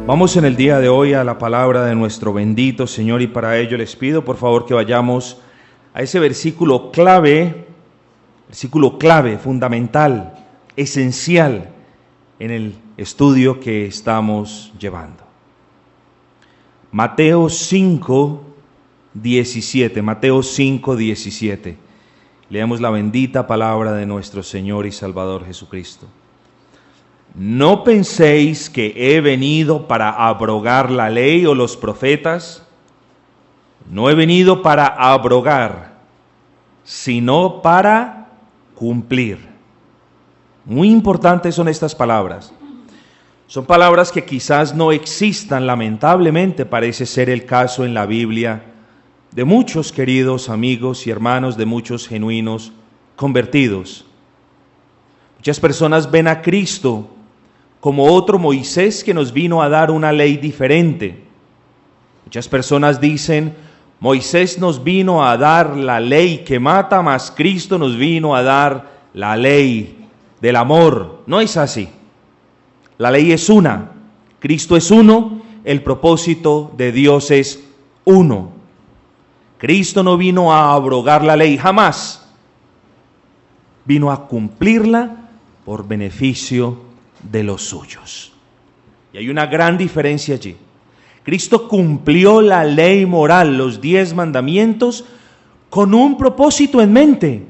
Vamos en el día de hoy a la palabra de nuestro bendito Señor, y para ello les pido por favor que vayamos a ese versículo clave, fundamental, esencial en el estudio que estamos llevando. Mateo 5:17. Leamos la bendita palabra de nuestro Señor y Salvador Jesucristo. No penséis que he venido para abrogar la ley o los profetas. No he venido para abrogar, sino para cumplir. Muy importantes son estas palabras. Son palabras que quizás no existan, lamentablemente parece ser el caso en la Biblia, de muchos queridos amigos y hermanos, de muchos genuinos convertidos. Muchas personas ven a Cristo como otro Moisés que nos vino a dar una ley diferente. Muchas personas dicen, Moisés nos vino a dar la ley que mata, mas Cristo nos vino a dar la ley del amor. No es así. La ley es una, Cristo es uno, el propósito de Dios es uno. Cristo no vino a abrogar la ley, jamás. Vino a cumplirla por beneficio de los suyos. Y hay una gran diferencia allí. Cristo cumplió la ley moral, los 10 mandamientos, con un propósito en mente.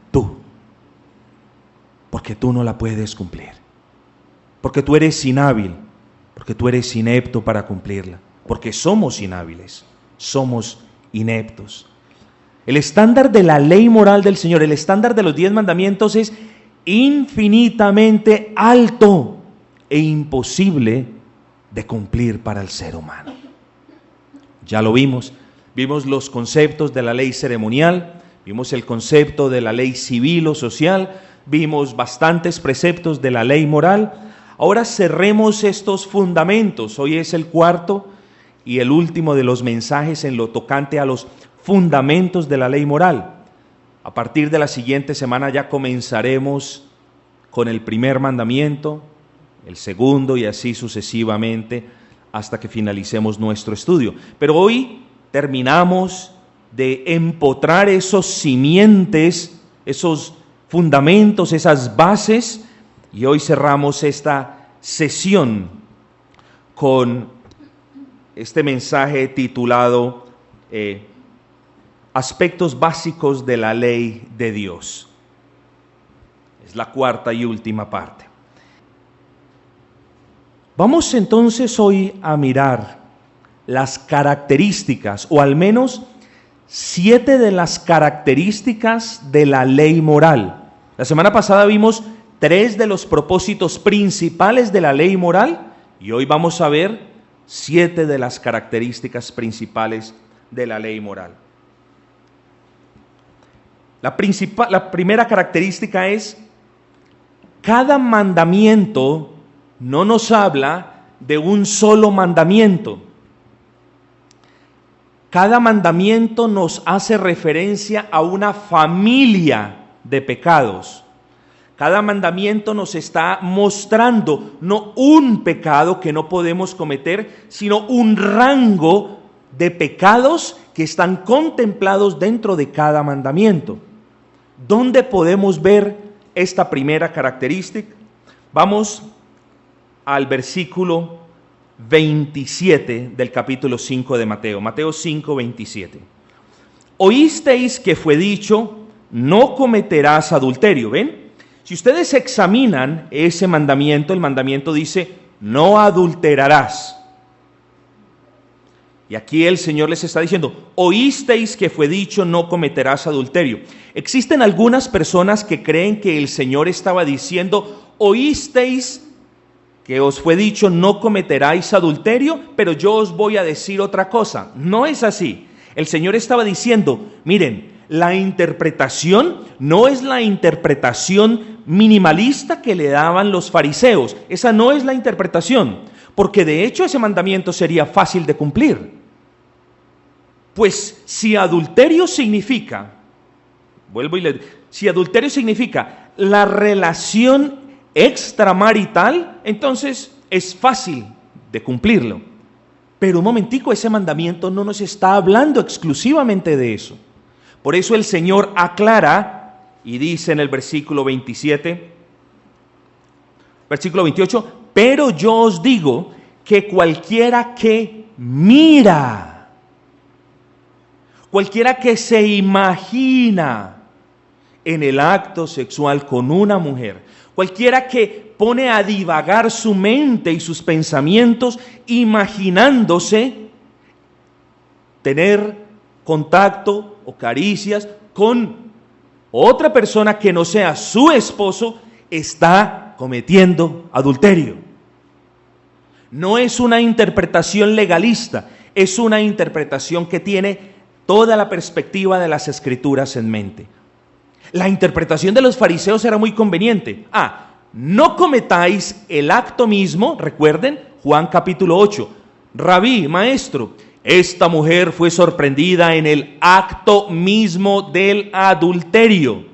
Tú. Porque tú no la puedes cumplir. Porque tú eres inhábil. Porque tú eres inepto para cumplirla. Porque somos inhábiles. Somos ineptos. El estándar de la ley moral del Señor, el estándar de los 10 mandamientos es infinitamente alto e imposible de cumplir para el ser humano. Ya lo vimos los conceptos de la ley ceremonial, vimos el concepto de la ley civil o social, vimos bastantes preceptos de la ley moral. Ahora cerremos estos fundamentos. Hoy es el cuarto y el último de los mensajes en lo tocante a los fundamentos de la ley moral. A partir de la siguiente semana ya comenzaremos con el primer mandamiento, el segundo y así sucesivamente hasta que finalicemos nuestro estudio. Pero hoy terminamos de empotrar esos simientes, esos fundamentos, esas bases, y hoy cerramos esta sesión con este mensaje titulado Aspectos básicos de la ley de Dios. Es la cuarta y última parte. Vamos entonces hoy a mirar las características, o al menos 7 de las características de la ley moral. La semana pasada vimos 3 de los propósitos principales de la ley moral, y hoy vamos a ver 7 de las características principales de la ley moral. La primera característica es, cada mandamiento no nos habla de un solo mandamiento. Cada mandamiento nos hace referencia a una familia de pecados. Cada mandamiento nos está mostrando no un pecado que no podemos cometer, sino un rango de pecados que están contemplados dentro de cada mandamiento. ¿Dónde podemos ver esta primera característica? Vamos al versículo 27 del capítulo 5 de Mateo. Mateo 5:27. Oísteis que fue dicho, no cometerás adulterio. ¿Ven? Si ustedes examinan ese mandamiento, el mandamiento dice, no adulterarás. Y aquí el Señor les está diciendo, oísteis que fue dicho, no cometerás adulterio. Existen algunas personas que creen que el Señor estaba diciendo, oísteis que os fue dicho, no cometeráis adulterio, pero yo os voy a decir otra cosa. No es así. El Señor estaba diciendo, miren, la interpretación no es la interpretación minimalista que le daban los fariseos. Esa no es la interpretación, porque de hecho ese mandamiento sería fácil de cumplir. Pues si adulterio significa, si adulterio significa la relación extramarital, entonces es fácil de cumplirlo. Pero un momentico, ese mandamiento no nos está hablando exclusivamente de eso. Por eso el Señor aclara y dice en el versículo 27, versículo 28, pero yo os digo que cualquiera que mira, cualquiera que se imagina en el acto sexual con una mujer, cualquiera que pone a divagar su mente y sus pensamientos imaginándose tener contacto o caricias con otra persona que no sea su esposo, está cometiendo adulterio. No es una interpretación legalista, es una interpretación que tiene toda la perspectiva de las Escrituras en mente. La interpretación de los fariseos era muy conveniente. No cometáis el acto mismo, recuerden, Juan capítulo 8. Rabí, maestro, esta mujer fue sorprendida en el acto mismo del adulterio.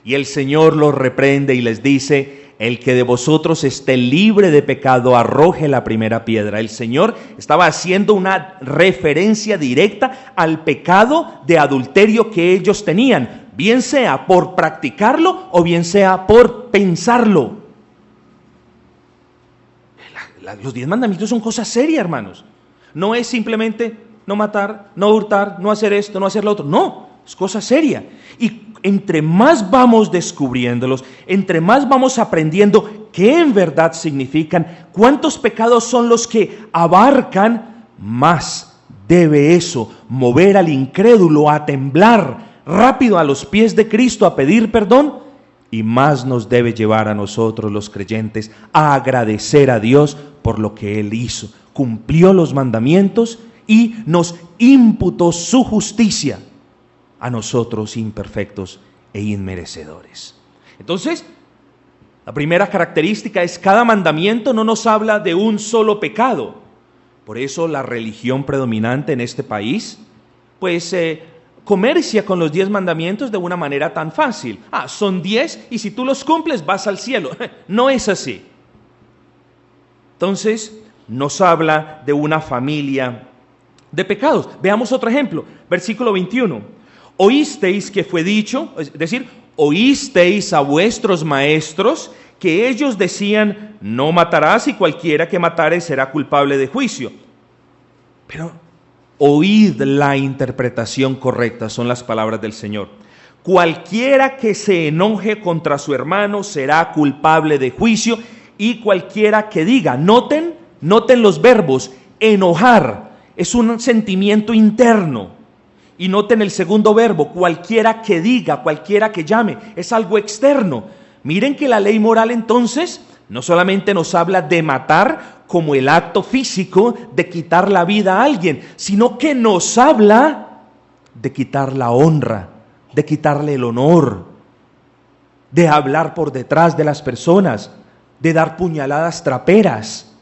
Y el Señor los reprende y les dice, el que de vosotros esté libre de pecado, arroje la primera piedra. El Señor estaba haciendo una referencia directa al pecado de adulterio que ellos tenían, bien sea por practicarlo o bien sea por pensarlo. Los 10 mandamientos son cosas serias, hermanos. No es simplemente no matar, no hurtar, no hacer esto, no hacer lo otro. No, es cosa seria. Y entre más vamos descubriéndolos, entre más vamos aprendiendo qué en verdad significan, cuántos pecados son los que abarcan, más debe eso mover al incrédulo a temblar rápido a los pies de Cristo a pedir perdón, y más nos debe llevar a nosotros los creyentes a agradecer a Dios por lo que Él hizo. Cumplió los mandamientos y nos imputó su justicia a nosotros imperfectos e inmerecedores. Entonces, la primera característica es cada mandamiento no nos habla de un solo pecado. Por eso la religión predominante en este país, pues comercia con los 10 mandamientos de una manera tan fácil. Son 10 y si tú los cumples vas al cielo. No es así. Entonces, nos habla de una familia de pecados. Veamos otro ejemplo, versículo 21. Oísteis que fue dicho, es decir, oísteis a vuestros maestros que ellos decían, no matarás y cualquiera que matare será culpable de juicio. Pero oíd la interpretación correcta, son las palabras del Señor. Cualquiera que se enoje contra su hermano será culpable de juicio, y cualquiera que diga, noten los verbos, enojar es un sentimiento interno, y noten el segundo verbo, cualquiera que diga, cualquiera que llame, es algo externo. Miren que la ley moral entonces no solamente nos habla de matar como el acto físico de quitar la vida a alguien, sino que nos habla de quitar la honra, de quitarle el honor, de hablar por detrás de las personas, de dar puñaladas traperas.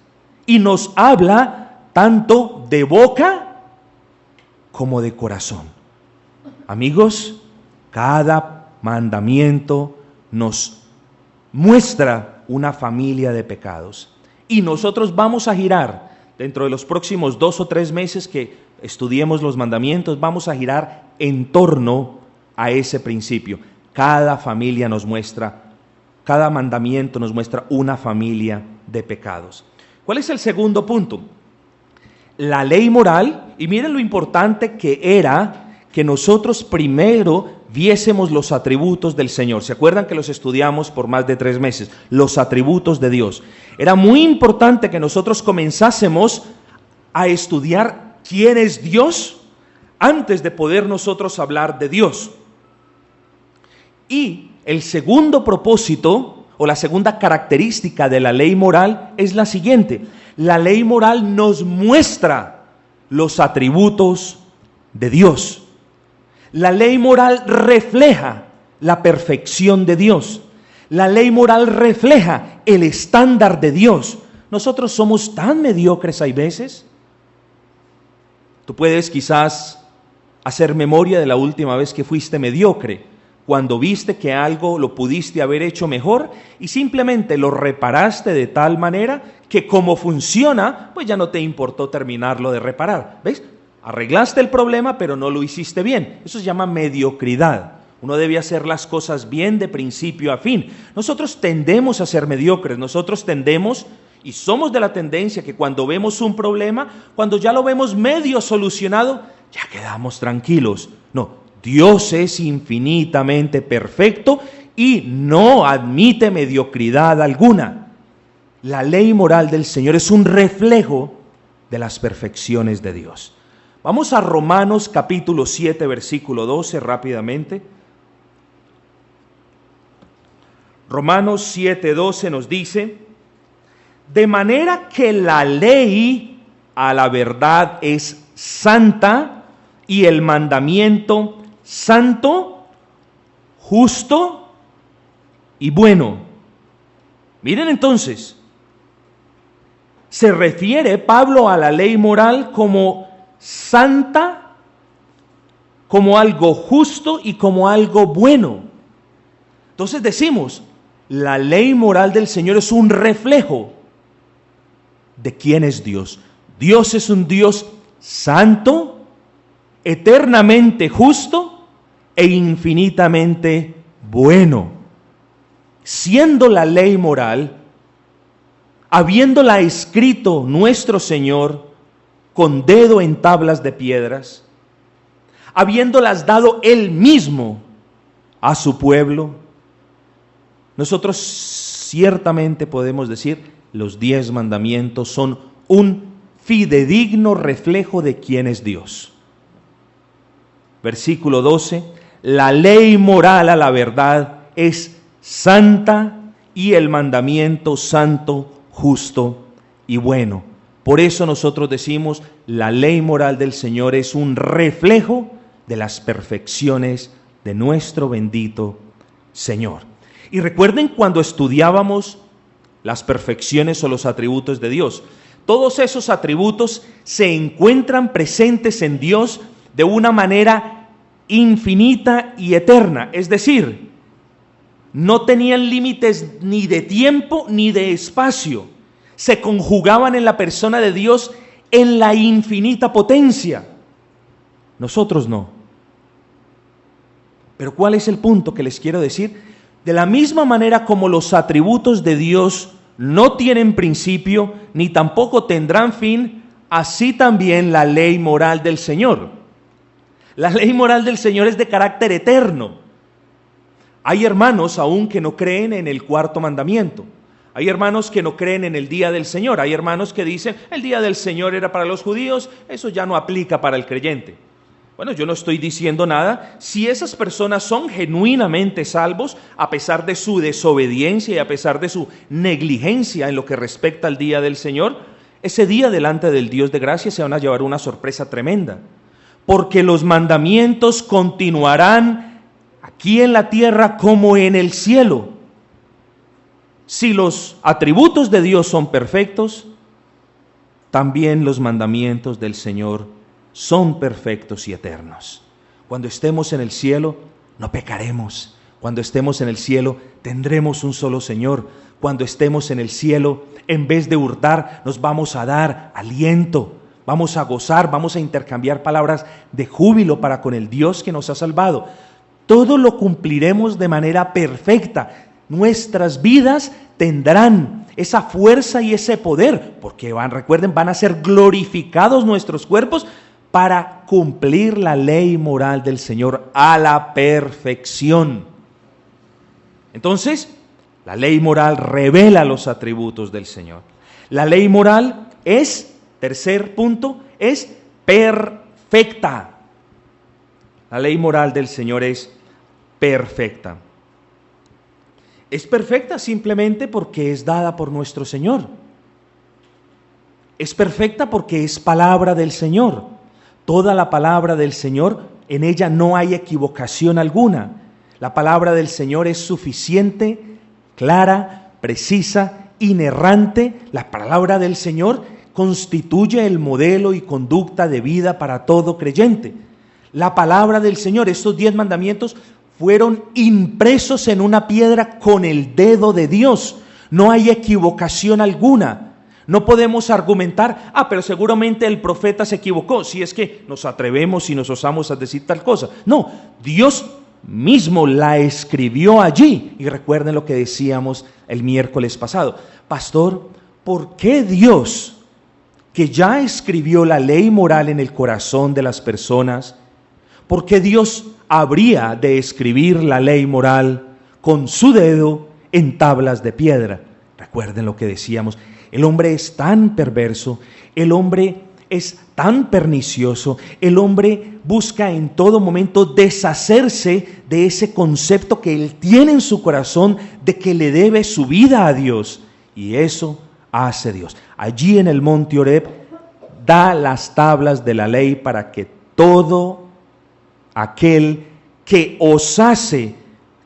Y nos habla tanto de boca como de corazón. Amigos, cada mandamiento nos muestra una familia de pecados. Y nosotros vamos a girar, dentro de los próximos 2 o 3 meses que estudiemos los mandamientos, vamos a girar en torno a ese principio. Cada familia nos muestra, cada mandamiento nos muestra una familia de pecados. ¿Cuál es el segundo punto? La ley moral, y miren lo importante que era que nosotros primero viésemos los atributos del Señor. ¿Se acuerdan que los estudiamos por más de 3 meses? Los atributos de Dios. Era muy importante que nosotros comenzásemos a estudiar quién es Dios antes de poder nosotros hablar de Dios. Y el segundo propósito o la segunda característica de la ley moral es la siguiente: la ley moral nos muestra los atributos de Dios. La ley moral refleja la perfección de Dios. La ley moral refleja el estándar de Dios. Nosotros somos tan mediocres hay veces. Tú puedes quizás hacer memoria de la última vez que fuiste mediocre. cuando viste que algo lo pudiste haber hecho mejor y simplemente lo reparaste de tal manera que como funciona, pues ya no te importó terminarlo de reparar. ¿Ves? Arreglaste el problema, pero no lo hiciste bien. Eso se llama mediocridad. Uno debe hacer las cosas bien de principio a fin. Nosotros tendemos a ser mediocres, nosotros tendemos y somos de la tendencia que cuando vemos un problema, cuando ya lo vemos medio solucionado, ya quedamos tranquilos. No, Dios es infinitamente perfecto y no admite mediocridad alguna. La ley moral del Señor es un reflejo de las perfecciones de Dios. Vamos a Romanos capítulo 7, versículo 12 rápidamente. Romanos 7:12 nos dice: de manera que la ley a la verdad es santa y el mandamiento santo, justo y bueno. Miren entonces, se refiere Pablo a la ley moral como santa, como algo justo y como algo bueno. Entonces decimos, la ley moral del Señor es un reflejo de quién es Dios. Dios es un Dios santo, eternamente justo e infinitamente bueno. Siendo la ley moral, habiéndola escrito nuestro Señor con dedo en tablas de piedras, habiéndolas dado Él mismo a su pueblo, nosotros ciertamente podemos decir, los 10 mandamientos son un fidedigno reflejo de quién es Dios. Versículo 12, la ley moral a la verdad es santa y el mandamiento santo, justo y bueno. Por eso nosotros decimos, la ley moral del Señor es un reflejo de las perfecciones de nuestro bendito Señor. Y recuerden cuando estudiábamos las perfecciones o los atributos de Dios, todos esos atributos se encuentran presentes en Dios de una manera infinita y eterna, es decir, no tenían límites ni de tiempo ni de espacio, se conjugaban en la persona de Dios en la infinita potencia. Nosotros no. Pero ¿cuál es el punto que les quiero decir? De la misma manera como los atributos de Dios no tienen principio ni tampoco tendrán fin, así también la ley moral del Señor. La ley moral del Señor es de carácter eterno. Hay hermanos aún que no creen en el cuarto mandamiento. Hay hermanos que no creen en el día del Señor. Hay hermanos que dicen, el día del Señor era para los judíos, eso ya no aplica para el creyente. Bueno, yo no estoy diciendo nada. Si esas personas son genuinamente salvos, a pesar de su desobediencia y a pesar de su negligencia en lo que respecta al día del Señor, ese día delante del Dios de gracia se van a llevar una sorpresa tremenda. Porque los mandamientos continuarán aquí en la tierra como en el cielo. Si los atributos de Dios son perfectos, también los mandamientos del Señor son perfectos y eternos. Cuando estemos en el cielo, no pecaremos. Cuando estemos en el cielo, tendremos un solo Señor. Cuando estemos en el cielo, en vez de hurtar, nos vamos a dar aliento. Vamos a gozar, vamos a intercambiar palabras de júbilo para con el Dios que nos ha salvado. Todo lo cumpliremos de manera perfecta. Nuestras vidas tendrán esa fuerza y ese poder, porque recuerden, van a ser glorificados nuestros cuerpos para cumplir la ley moral del Señor a la perfección. Entonces, la ley moral revela los atributos del Señor. La ley moral es, tercer punto, es perfecta. La ley moral del Señor es perfecta. Es perfecta simplemente porque es dada por nuestro Señor. Es perfecta porque es palabra del Señor. Toda la palabra del Señor, en ella no hay equivocación alguna. La palabra del Señor es suficiente, clara, precisa, inerrante. La palabra del Señor constituye el modelo y conducta de vida para todo creyente. La palabra del Señor, estos 10 mandamientos, fueron impresos en una piedra con el dedo de Dios. No hay equivocación alguna. No podemos argumentar, pero seguramente el profeta se equivocó, si es que nos atrevemos y nos osamos a decir tal cosa. No, Dios mismo la escribió allí. Y recuerden lo que decíamos el miércoles pasado. Pastor, ¿por qué Dios, que ya escribió la ley moral en el corazón de las personas, por qué Dios habría de escribir la ley moral con su dedo en tablas de piedra? Recuerden lo que decíamos. El hombre es tan perverso, el hombre es tan pernicioso, el hombre busca en todo momento deshacerse de ese concepto que él tiene en su corazón de que le debe su vida a Dios. Y eso hace Dios. Allí en el monte Horeb da las tablas de la ley para que todo aquel que osase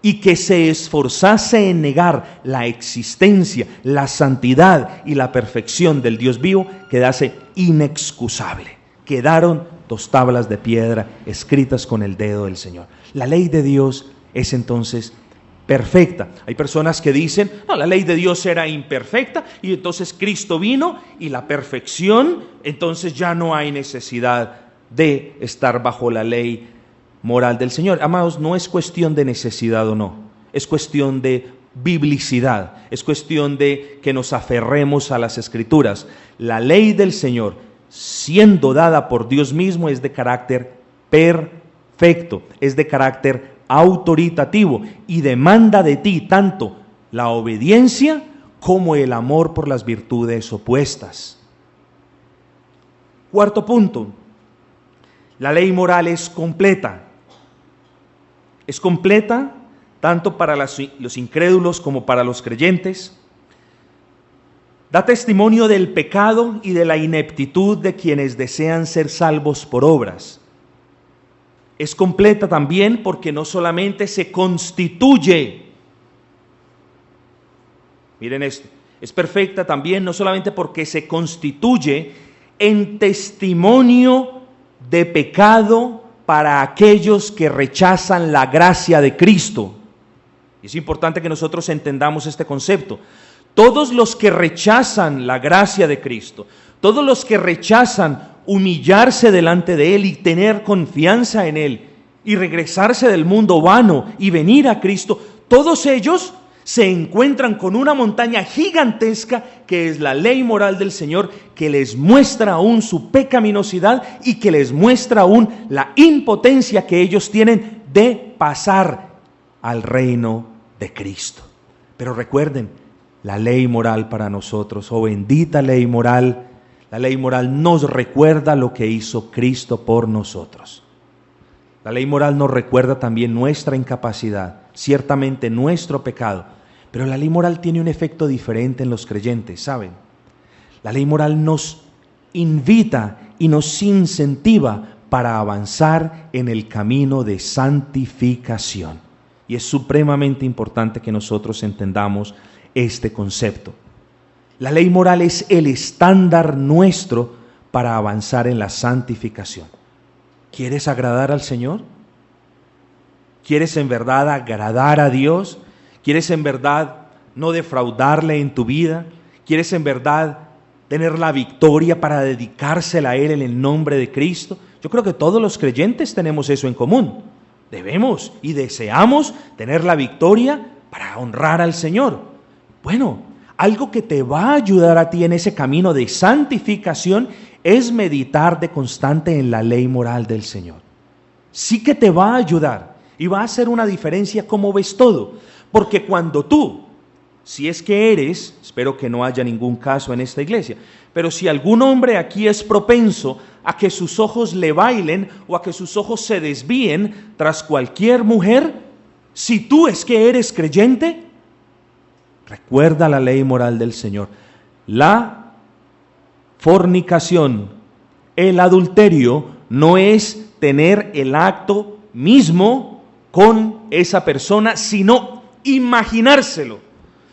y que se esforzase en negar la existencia, la santidad y la perfección del Dios vivo, quedase inexcusable. Quedaron 2 tablas de piedra escritas con el dedo del Señor. La ley de Dios es entonces perfecta. Hay personas que dicen, no, la ley de Dios era imperfecta y entonces Cristo vino y la perfección, entonces ya no hay necesidad de estar bajo la ley moral del Señor. Amados, no es cuestión de necesidad o no, es cuestión de biblicidad, es cuestión de que nos aferremos a las Escrituras. La ley del Señor, siendo dada por Dios mismo, es de carácter perfecto, es de carácter autoritativo y demanda de ti tanto la obediencia como el amor por las virtudes opuestas. 4º punto, la ley moral es completa. Es completa tanto para los incrédulos como para los creyentes. Da testimonio del pecado y de la ineptitud de quienes desean ser salvos por obras. Es completa también porque no solamente se constituye, miren esto, es perfecta también no solamente porque se constituye en testimonio de pecado para aquellos que rechazan la gracia de Cristo. Es importante que nosotros entendamos este concepto. Todos los que rechazan la gracia de Cristo, todos los que rechazan humillarse delante de Él y tener confianza en Él y regresarse del mundo vano y venir a Cristo, todos ellos se encuentran con una montaña gigantesca que es la ley moral del Señor, que les muestra aún su pecaminosidad y que les muestra aún la impotencia que ellos tienen de pasar al reino de Cristo. Pero recuerden, la ley moral para nosotros, bendita ley moral, la ley moral nos recuerda lo que hizo Cristo por nosotros. La ley moral nos recuerda también nuestra incapacidad, ciertamente nuestro pecado. Pero la ley moral tiene un efecto diferente en los creyentes, ¿saben? La ley moral nos invita y nos incentiva para avanzar en el camino de santificación. Y es supremamente importante que nosotros entendamos este concepto. La ley moral es el estándar nuestro para avanzar en la santificación. ¿Quieres agradar al Señor? ¿Quieres en verdad agradar a Dios? ¿Quieres en verdad no defraudarle en tu vida? ¿Quieres en verdad tener la victoria para dedicársela a Él en el nombre de Cristo? Yo creo que todos los creyentes tenemos eso en común. Debemos y deseamos tener la victoria para honrar al Señor. Bueno, algo que te va a ayudar a ti en ese camino de santificación es meditar de constante en la ley moral del Señor. Sí que te va a ayudar y va a hacer una diferencia cómo ves todo. Porque cuando tú, si es que eres, espero que no haya ningún caso en esta iglesia, pero si algún hombre aquí es propenso a que sus ojos le bailen o a que sus ojos se desvíen tras cualquier mujer, si tú es que eres creyente, recuerda la ley moral del Señor. La fornicación, el adulterio, no es tener el acto mismo con esa persona, sino imaginárselo,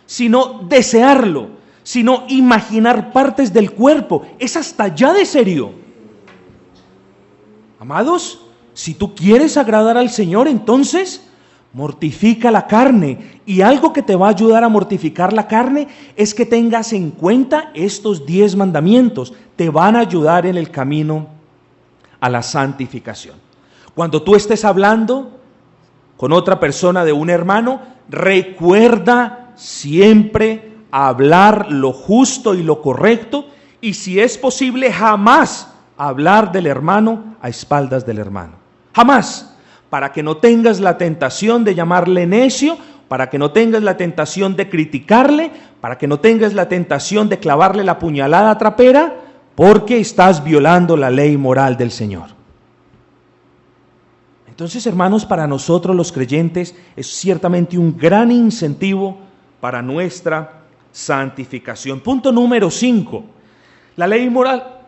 sino desearlo, sino imaginar partes del cuerpo. Es hasta allá de serio. Amados, si tú quieres agradar al Señor, entonces Mortifica la carne. Y algo que te va a ayudar a mortificar la carne es que tengas en cuenta estos 10 mandamientos. Te van a ayudar en el camino a la santificación. Cuando tú estés hablando con otra persona de un hermano, recuerda siempre hablar lo justo y lo correcto, y si es posible, jamás hablar del hermano a espaldas del hermano. Jamás. Para que no tengas la tentación de llamarle necio, para que no tengas la tentación de criticarle, para que no tengas la tentación de clavarle la puñalada trapera, porque estás violando la ley moral del Señor. Entonces, hermanos, para nosotros los creyentes es ciertamente un gran incentivo para nuestra santificación. Punto número 5. La ley moral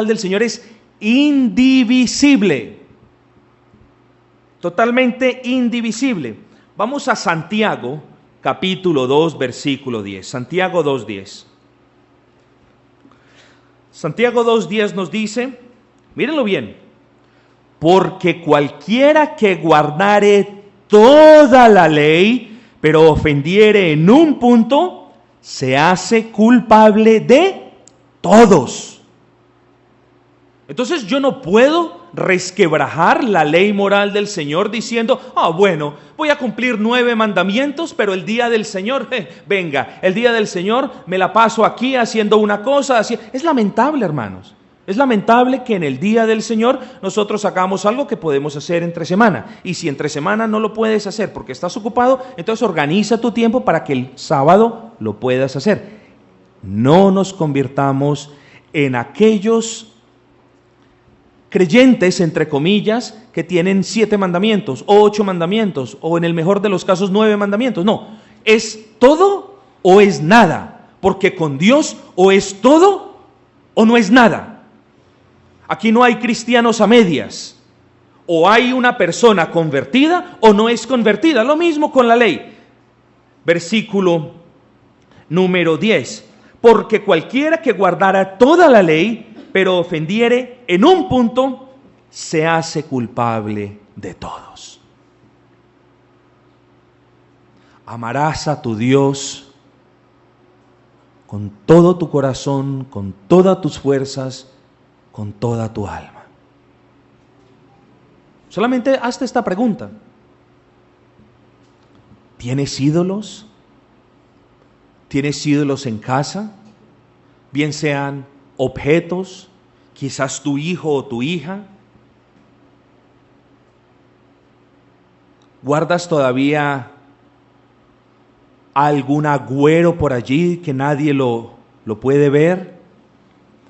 del Señor es indivisible. Totalmente indivisible. Vamos a Santiago, capítulo 2, versículo 10. Santiago 2:10. Santiago 2:10 nos dice, mírenlo bien, porque cualquiera que guardare toda la ley, pero ofendiere en un punto, se hace culpable de todos. Entonces yo no puedo resquebrajar la ley moral del Señor diciendo, bueno, voy a cumplir 9 mandamientos, pero el día del Señor, el día del Señor me la paso aquí haciendo una cosa, así. Es lamentable, hermanos. Es lamentable que en el día del Señor nosotros hagamos algo que podemos hacer entre semana. Y si entre semana no lo puedes hacer porque estás ocupado, entonces organiza tu tiempo para que el sábado lo puedas hacer. No nos convirtamos en aquellos creyentes, entre comillas, que tienen 7 mandamientos, o 8 mandamientos, o en el mejor de los casos 9 mandamientos. No, es todo o es nada, porque con Dios o es todo o no es nada. Aquí no hay cristianos a medias, o hay una persona convertida o no es convertida, lo mismo con la ley. Versículo número 10, porque cualquiera que guardara toda la ley, pero ofendiere en un punto, se hace culpable de todos. Amarás a tu Dios con todo tu corazón, con todas tus fuerzas, con toda tu alma. Solamente hazte esta pregunta. ¿Tienes ídolos? ¿Tienes ídolos en casa? Bien sean objetos, quizás tu hijo o tu hija. ¿Guardas todavía algún agüero por allí que nadie lo puede ver?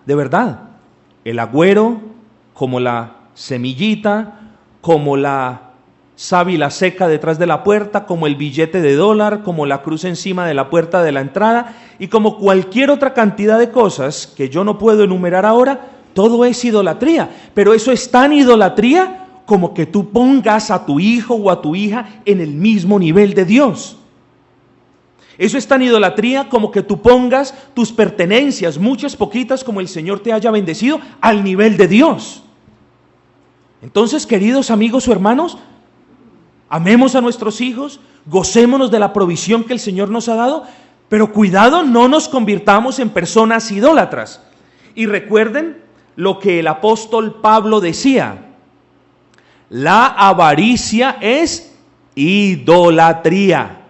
De verdad, el agüero, como la semillita, como la sábila seca detrás de la puerta, como el billete de $1, como la cruz encima de la puerta de la entrada y como cualquier otra cantidad de cosas que yo no puedo enumerar ahora, todo es idolatría. Pero eso es tan idolatría como que tú pongas a tu hijo o a tu hija en el mismo nivel de Dios. Eso es tan idolatría como que tú pongas tus pertenencias, muchas, poquitas, como el Señor te haya bendecido, al nivel de Dios. Entonces, queridos amigos o hermanos, amemos a nuestros hijos, gocémonos de la provisión que el Señor nos ha dado, pero cuidado, no nos convirtamos en personas idólatras. Y recuerden lo que el apóstol Pablo decía: la avaricia es idolatría.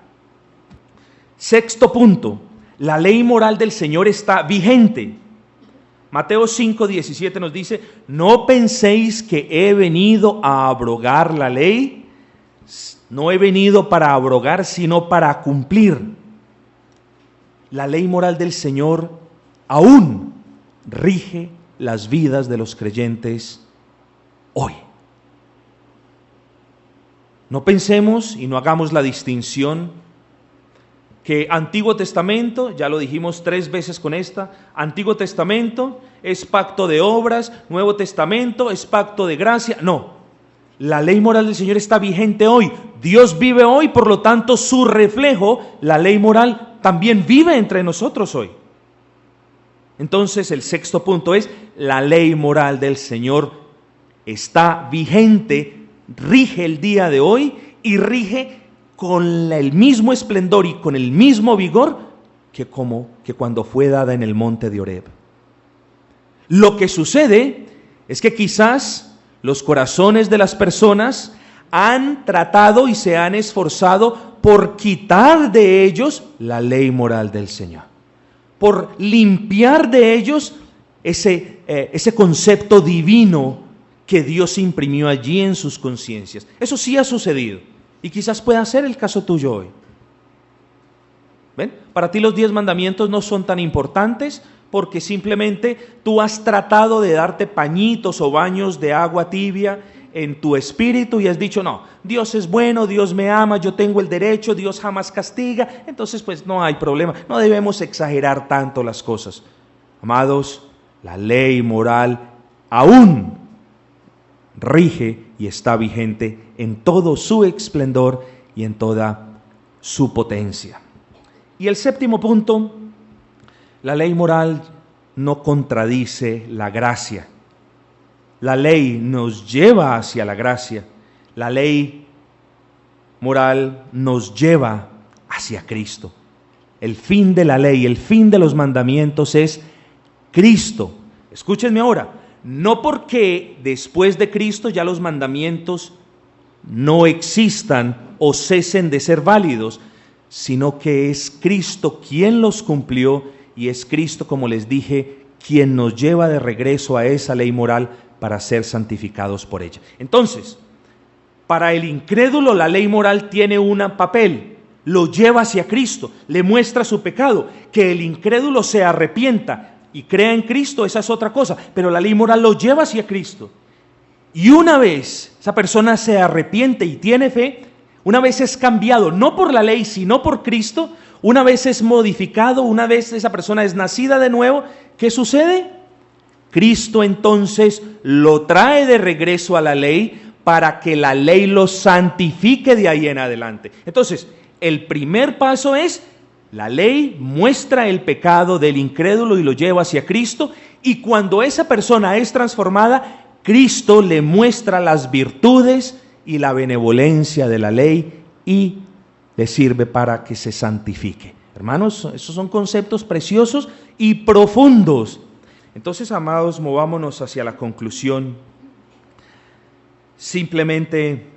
Sexto punto, la ley moral del Señor está vigente. Mateo 5:17 nos dice: no penséis que he venido a abrogar la ley. No he venido para abrogar, sino para cumplir. La ley moral del Señor aún rige las vidas de los creyentes hoy. No pensemos y no hagamos la distinción que Antiguo Testamento, ya lo dijimos 3 veces con esta, Antiguo Testamento es pacto de obras, Nuevo Testamento es pacto de gracia. No. La ley moral del Señor está vigente hoy. Dios vive hoy, por lo tanto su reflejo, la ley moral, también vive entre nosotros hoy. Entonces el sexto punto es: la ley moral del Señor está vigente rige el día de hoy y rige con el mismo esplendor y con el mismo vigor que cuando fue dada en el monte de Horeb. Lo que sucede es que quizás los corazones de las personas han tratado y se han esforzado por quitar de ellos la ley moral del Señor, por limpiar de ellos ese concepto divino que Dios imprimió allí en sus conciencias. Eso sí ha sucedido y quizás pueda ser el caso tuyo hoy. ¿Ven? Para ti los 10 mandamientos no son tan importantes porque simplemente tú has tratado de darte pañitos o baños de agua tibia en tu espíritu y has dicho, no, Dios es bueno, Dios me ama, yo tengo el derecho, Dios jamás castiga, entonces pues no hay problema, no debemos exagerar tanto las cosas. Amados, la ley moral aún rige y está vigente en todo su esplendor y en toda su potencia. Y el séptimo punto, la ley moral no contradice la gracia. La ley nos lleva hacia la gracia. La ley moral nos lleva hacia Cristo. El fin de la ley, el fin de los mandamientos es Cristo. Escúchenme ahora, no porque después de Cristo ya los mandamientos no existan o cesen de ser válidos, sino que es Cristo quien los cumplió y es Cristo, como les dije, quien nos lleva de regreso a esa ley moral para ser santificados por ella. Entonces, para el incrédulo la ley moral tiene un papel, lo lleva hacia Cristo, le muestra su pecado, que el incrédulo se arrepienta y crea en Cristo, esa es otra cosa, pero la ley moral lo lleva hacia Cristo. Y una vez esa persona se arrepiente y tiene fe, una vez es cambiado, no por la ley, sino por Cristo, una vez es modificado, una vez esa persona es nacida de nuevo, ¿qué sucede? Cristo entonces lo trae de regreso a la ley para que la ley lo santifique de ahí en adelante. Entonces, el primer paso es, la ley muestra el pecado del incrédulo y lo lleva hacia Cristo, y cuando esa persona es transformada, Cristo le muestra las virtudes y la benevolencia de la ley y le sirve para que se santifique. Hermanos, esos son conceptos preciosos y profundos. Entonces, amados, movámonos hacia la conclusión. Simplemente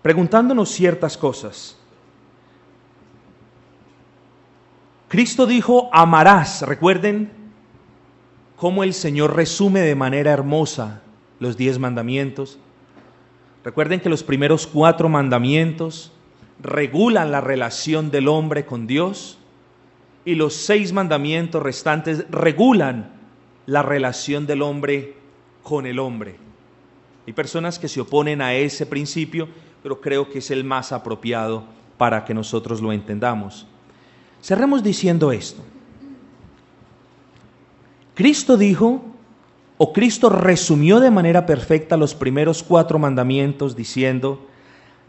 preguntándonos ciertas cosas. Cristo dijo, amarás. Recuerden cómo el Señor resume de manera hermosa los 10 mandamientos. Recuerden que los primeros 4 mandamientos regulan la relación del hombre con Dios y los 6 mandamientos restantes regulan la relación del hombre con el hombre. Hay personas que se oponen a ese principio, pero creo que es el más apropiado para que nosotros lo entendamos. Cerremos diciendo esto. Cristo dijo, o Cristo resumió de manera perfecta los primeros 4 mandamientos diciendo,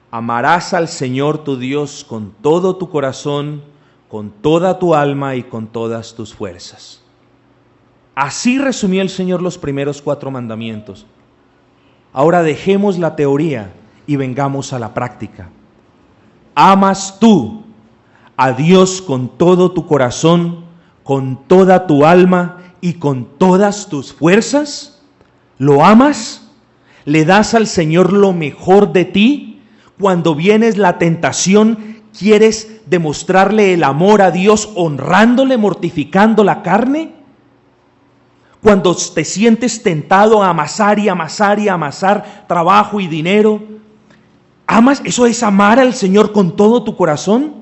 amarás al Señor tu Dios con todo tu corazón, con toda tu alma y con todas tus fuerzas. Así resumió el Señor los primeros 4 mandamientos. Ahora dejemos la teoría y vengamos a la práctica. ¿Amas tú a Dios con todo tu corazón, con toda tu alma y con todas tus fuerzas? ¿Lo amas? ¿Le das al Señor lo mejor de ti? Cuando vienes la tentación, ¿quieres demostrarle el amor a Dios honrándole, mortificando la carne? Cuando te sientes tentado a amasar y amasar y amasar trabajo y dinero, ¿amas? ¿Eso es amar al Señor con todo tu corazón?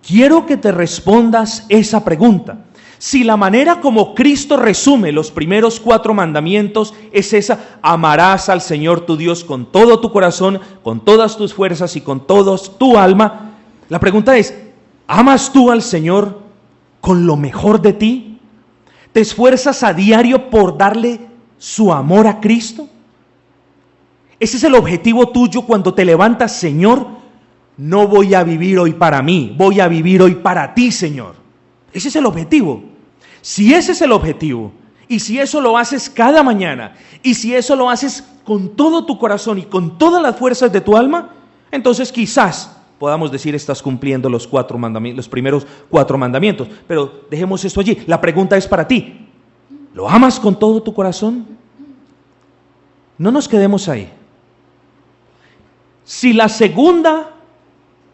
Quiero que te respondas esa pregunta. Si la manera como Cristo resume los primeros 4 mandamientos es esa, amarás al Señor tu Dios con todo tu corazón, con todas tus fuerzas y con toda tu alma, la pregunta es, ¿amas tú al Señor con lo mejor de ti? ¿Te esfuerzas a diario por darle su amor a Cristo? ¿Ese es el objetivo tuyo cuando te levantas? Señor, no voy a vivir hoy para mí, voy a vivir hoy para ti, Señor. Ese es el objetivo. Si ese es el objetivo y si eso lo haces cada mañana, y si eso lo haces con todo tu corazón y con todas las fuerzas de tu alma, entonces quizás podamos decir estás cumpliendo los primeros 4 mandamientos. Pero dejemos esto allí. La pregunta es para ti: ¿lo amas con todo tu corazón? No nos quedemos ahí. Si la segunda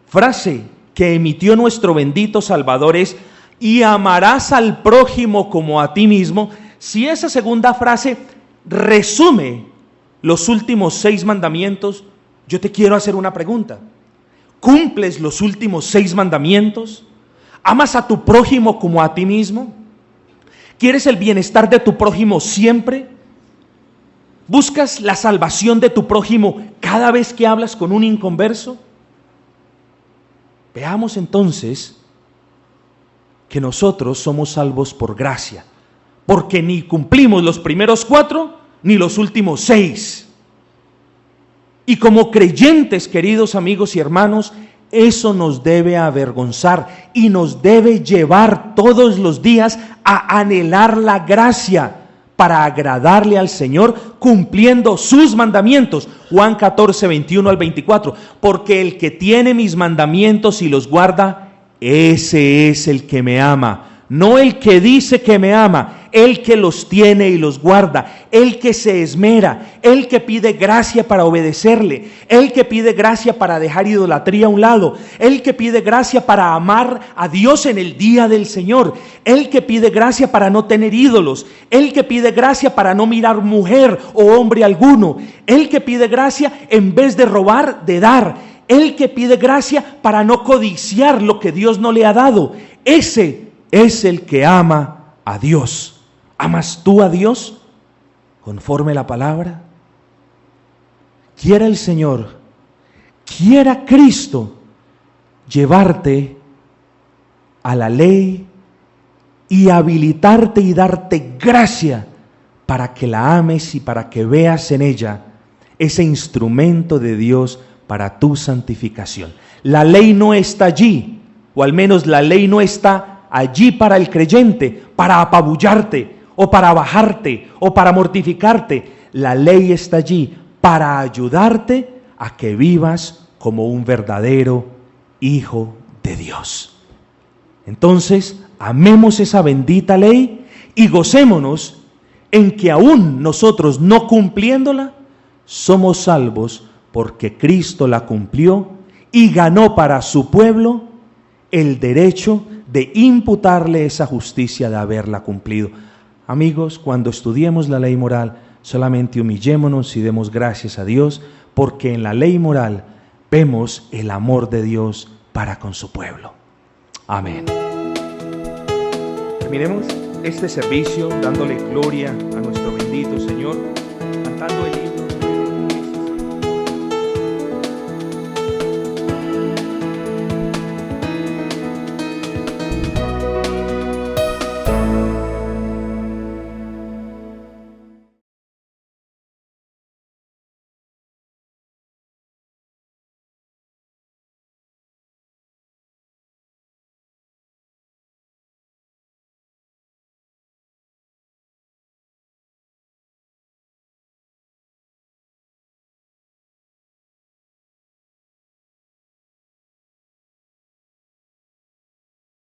frase que emitió nuestro bendito Salvador es: y amarás al prójimo como a ti mismo, si esa segunda frase resume los últimos 6 mandamientos, yo te quiero hacer una pregunta. ¿Cumples los últimos 6 mandamientos? ¿Amas a tu prójimo como a ti mismo? ¿Quieres el bienestar de tu prójimo siempre? ¿Buscas la salvación de tu prójimo cada vez que hablas con un inconverso? Veamos entonces que nosotros somos salvos por gracia, porque ni cumplimos los primeros 4 ni los últimos 6. Y como creyentes, queridos amigos y hermanos, eso nos debe avergonzar y nos debe llevar todos los días a anhelar la gracia para agradarle al Señor cumpliendo sus mandamientos. Juan 14, 21 al 24. Porque el que tiene mis mandamientos y los guarda, ese es el que me ama. No el que dice que me ama, el que los tiene y los guarda, el que se esmera, el que pide gracia para obedecerle, el que pide gracia para dejar idolatría a un lado, el que pide gracia para amar a Dios en el día del Señor, el que pide gracia para no tener ídolos, el que pide gracia para no mirar mujer o hombre alguno, el que pide gracia en vez de robar, de dar, el que pide gracia para no codiciar lo que Dios no le ha dado. Ese es el que ama a Dios. ¿Amas tú a Dios conforme la palabra? Quiera el Señor, quiera Cristo llevarte a la ley y habilitarte y darte gracia para que la ames y para que veas en ella ese instrumento de Dios para tu santificación. La ley no está allí, o al menos la ley no está allí para el creyente, para apabullarte, o para bajarte, o para mortificarte. La ley está allí para ayudarte a que vivas como un verdadero hijo de Dios. Entonces, amemos esa bendita ley y gocémonos en que aún nosotros no cumpliéndola, somos salvos porque Cristo la cumplió y ganó para su pueblo el derecho de imputarle esa justicia de haberla cumplido. Amigos, cuando estudiemos la ley moral, solamente humillémonos y demos gracias a Dios, porque en la ley moral vemos el amor de Dios para con su pueblo. Amén. Terminemos este servicio dándole gloria a nuestro bendito Señor, cantando el